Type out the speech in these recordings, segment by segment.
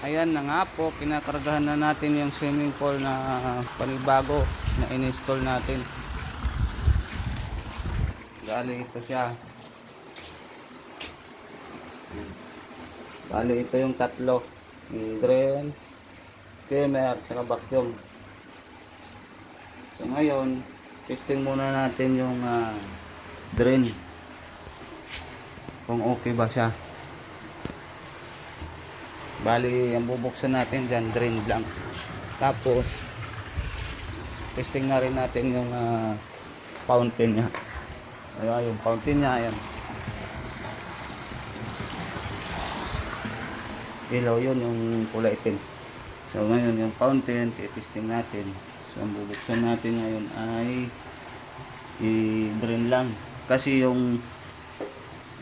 Ayan na nga po, kinakargahan na natin yung swimming pool na panibago na in-install natin. Bali ito siya. Bali ito yung tatlo. Yung drain, skimmer, at saka vacuum. So ngayon, testing muna natin yung drain. Kung okay ba siya. Bali, ang bubuksan natin dyan, drain lang. Tapos, testing na rin natin yung fountain nya. Ayan, yung fountain nya, ayan. Ilaw yun, yung kulay itim. So, ngayon, yung fountain, testing natin. So, ang bubuksan natin ngayon ay i-drain lang. Kasi yung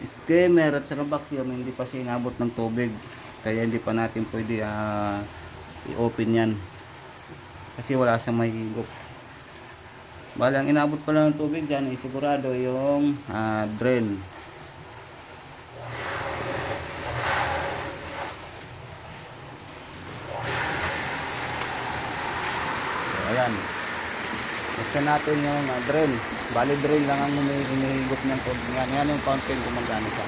skimmer at saka vacuum, hindi pa siya inabot ng tubig. Kaya hindi pa natin pwede i-open yan. Kasi wala siyang mahigop. Bali, ang inabot pa lang ng tubig dyan ay sigurado yung drain. So, ayan. Buksan natin yung drain. Bali, drain lang ang humihigop ng tubig. Yan yung fountain gumagana siya.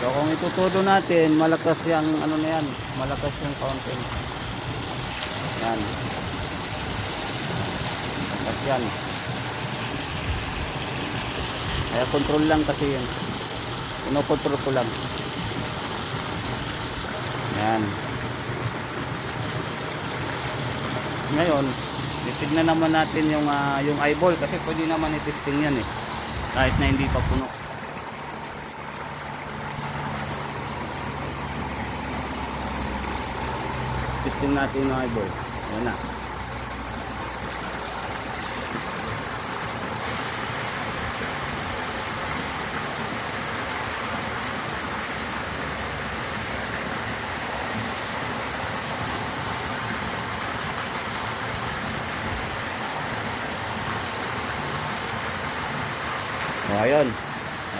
So kung itutudo natin, malakas yung ano na yan, malakas yung fountain. Yan. Malakas yan. Kaya control lang kasi yan. Ino-control ko lang. Yan. Ngayon, titignan naman natin yung eyeball kasi pwede naman i-testing yan eh. Kahit na hindi pa puno. Testing natin yung eyeball. Ayan na. So ayun.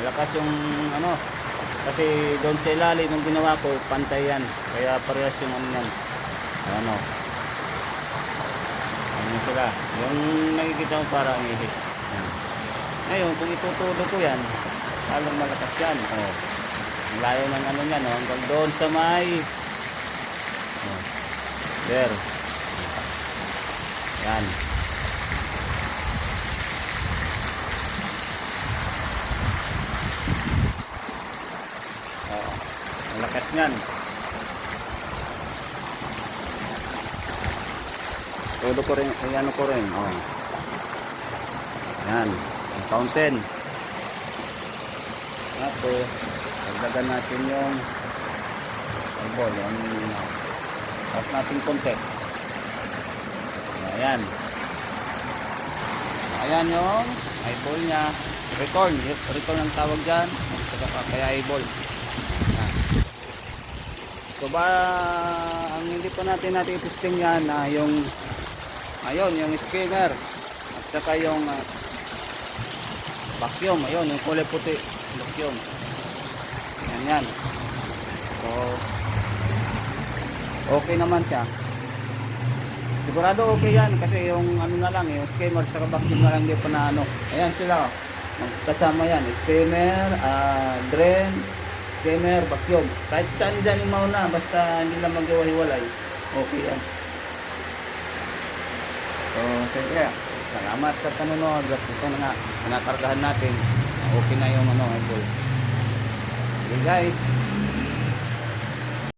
Malakas yung ano. Kasi doon sa ilalim nung ginawa ko, pantay yan. Kaya parehas yung ano yan. Ano sila yung nakikita mo parang ihit. Ngayon kung itutudo ko yan, lalong malakas yan. Ang layo ng ano yan, hanggang doon sa may there. Yan. Malakas yan. Todo ko rin, ano ko rin, yan, yung fountain. Tapos, pagdagan natin yung eyeball, tapos natin konti. Ayan. Ayan yung eyeball nya. Return ang tawag dyan. Kaya eyeball. Ayan. So ba, ang hindi pa natin i-testing yan yung ayun, yung skimmer at saka yung vacuum, ayun, yung kulay puti vacuum, yan. So okay naman siya, sigurado okay yan kasi yung ano na lang, yung skimmer at saka vacuum na lang hindi pa na ano. Ayan sila, magkasama yan, skimmer, drain, skimmer, vacuum, kahit saan dyan yung mauna, basta hindi lang maghiwa-hiwalay, okay yan. So, siyempre, salamat sa panonood. At ito na nga, pinakargahan natin. Okay na yung eyeball. Okay guys.